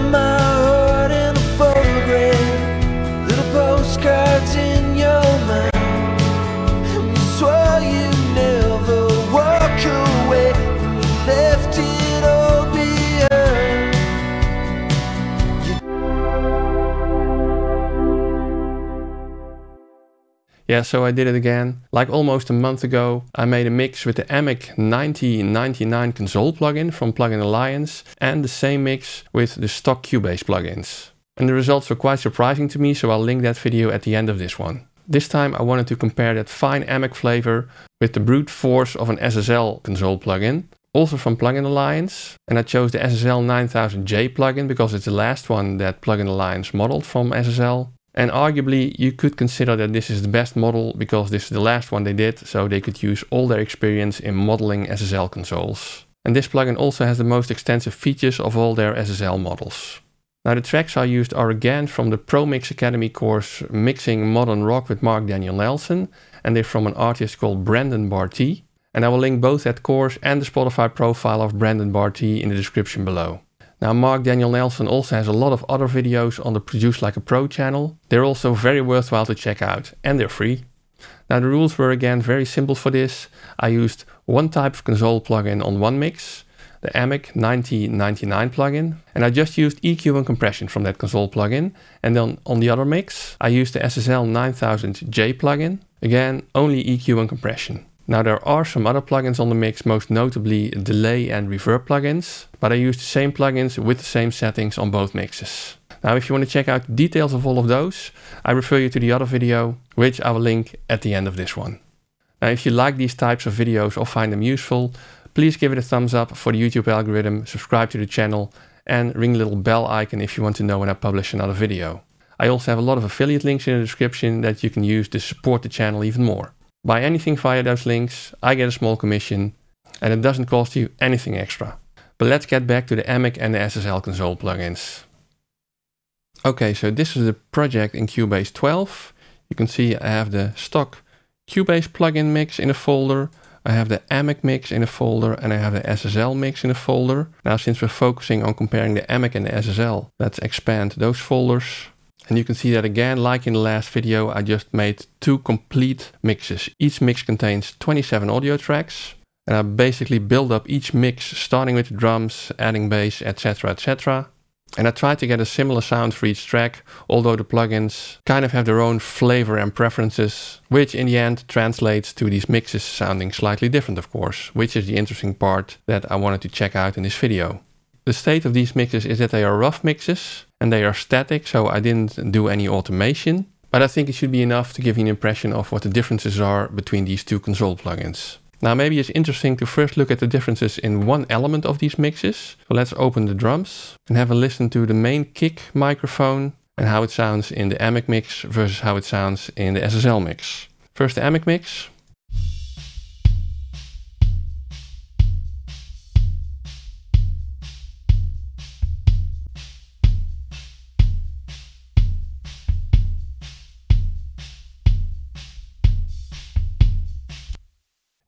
my heart in a photograph, little postcards in your mind. And you swore you'd never walk away, and you left it all behind. Yeah, so I did it again. Like almost a month ago, I made a mix with the Amek 9099 console plugin from Plugin Alliance and the same mix with the stock Cubase plugins. And the results were quite surprising to me, so I'll link that video at the end of this one. This time I wanted to compare that fine Amek flavor with the brute force of an SSL console plugin, also from Plugin Alliance. And I chose the SSL 9000J plugin because it's the last one that Plugin Alliance modeled from SSL. And arguably you could consider that this is the best model because this is the last one they did, so they could use all their experience in modeling SSL consoles. And this plugin also has the most extensive features of all their SSL models. Now the tracks I used are again from the Pro Mix Academy course Mixing Modern Rock with Mark Daniel Nelson, and they're from an artist called Brandon Barty. And I will link both that course and the Spotify profile of Brandon Barty in the description below. Now Mark Daniel Nelson also has a lot of other videos on the Produce Like a Pro channel. They're also very worthwhile to check out, and they're free. Now the rules were again very simple for this. I used one type of console plugin on one mix, the Amek 9099 plugin, and I just used EQ and compression from that console plugin. And then on the other mix, I used the SSL 9000J plugin, again only EQ and compression. Now there are some other plugins on the mix, most notably delay and reverb plugins, but I used the same plugins with the same settings on both mixes. Now if you want to check out details of all of those, I refer you to the other video, which I will link at the end of this one. Now if you like these types of videos or find them useful, please give it a thumbs up for the YouTube algorithm, subscribe to the channel, and ring the little bell icon if you want to know when I publish another video. I also have a lot of affiliate links in the description that you can use to support the channel even more. Buy anything via those links, I get a small commission, and it doesn't cost you anything extra. But let's get back to the Amek and the SSL console plugins. Okay, so this is the project in Cubase 12. You can see I have the stock Cubase plugin mix in a folder, I have the Amek mix in a folder, and I have the SSL mix in a folder. Now since we're focusing on comparing the Amek and the SSL, let's expand those folders. And you can see that again, like in the last video, I just made two complete mixes. Each mix contains 27 audio tracks. And I basically build up each mix, starting with the drums, adding bass, etc, etc. And I try to get a similar sound for each track, although the plugins kind of have their own flavor and preferences, which in the end translates to these mixes sounding slightly different, of course, which is the interesting part that I wanted to check out in this video. The state of these mixes is that they are rough mixes and they are static, so I didn't do any automation. But I think it should be enough to give you an impression of what the differences are between these two console plugins. Now maybe it's interesting to first look at the differences in one element of these mixes. So let's open the drums and have a listen to the main kick microphone and how it sounds in the Amek mix versus how it sounds in the SSL mix. First the Amek mix.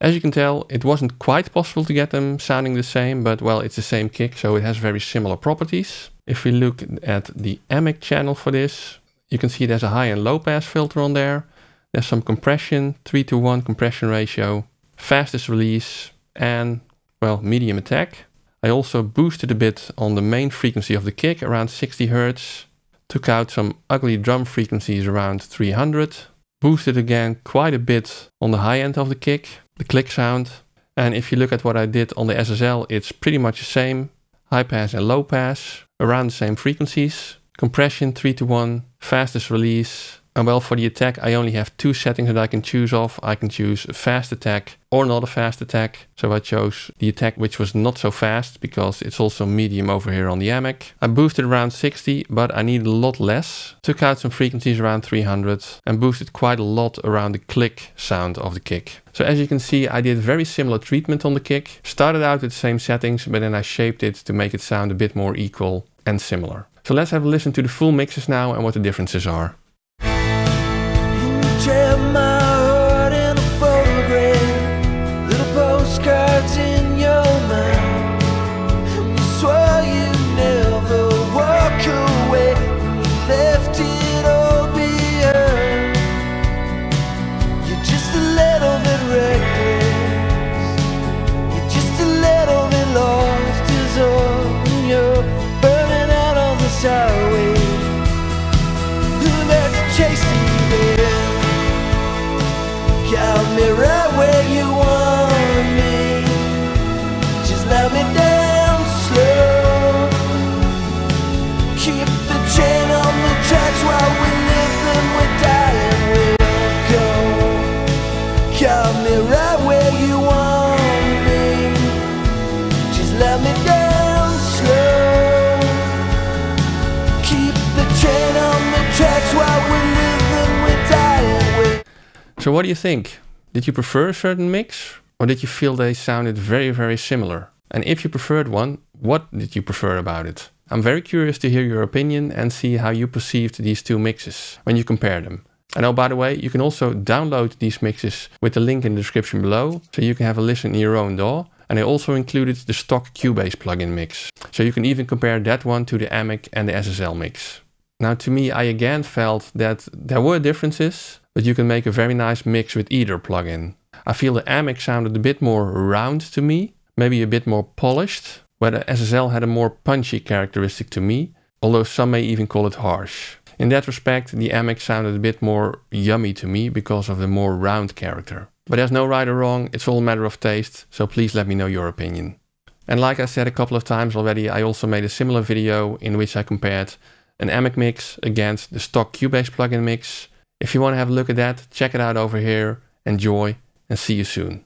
As you can tell, it wasn't quite possible to get them sounding the same, but well, it's the same kick, so it has very similar properties. If we look at the Amek channel for this, you can see there's a high and low pass filter on there. There's some compression, 3:1 compression ratio, fastest release, and well, medium attack. I also boosted a bit on the main frequency of the kick, around 60 Hz. Took out some ugly drum frequencies around 300. Boosted again quite a bit on the high end of the kick, the click sound. And if you look at what I did on the SSL, it's pretty much the same. High pass and low pass, around the same frequencies. Compression 3:1, fastest release. And well, for the attack, I only have two settings that I can choose of. I can choose a fast attack or not a fast attack. So I chose the attack which was not so fast because it's also medium over here on the Amek. I boosted around 60, but I needed a lot less. Took out some frequencies around 300 and boosted quite a lot around the click sound of the kick. So as you can see, I did very similar treatment on the kick. Started out with the same settings, but then I shaped it to make it sound a bit more equal and similar. So let's have a listen to the full mixes now and what the differences are. Trap my heart in a photograph, little postcards in your mind. And you swore you'd never walk So what do you think? Did you prefer a certain mix? Or did you feel they sounded very, very similar? And if you preferred one, what did you prefer about it? I'm very curious to hear your opinion and see how you perceived these two mixes when you compare them. And oh, by the way, you can also download these mixes with the link in the description below, so you can have a listen in your own DAW. And I also included the stock Cubase plugin mix, so you can even compare that one to the Amek and the SSL mix. Now to me, I again felt that there were differences, but you can make a very nice mix with either plugin. I feel the Amek sounded a bit more round to me, maybe a bit more polished, where the SSL had a more punchy characteristic to me, although some may even call it harsh. In that respect, the Amek sounded a bit more yummy to me because of the more round character. But there's no right or wrong, it's all a matter of taste, so please let me know your opinion. And like I said a couple of times already, I also made a similar video in which I compared an Amek mix against the stock Cubase plugin mix. If you want to have a look at that, check it out over here, enjoy, and see you soon.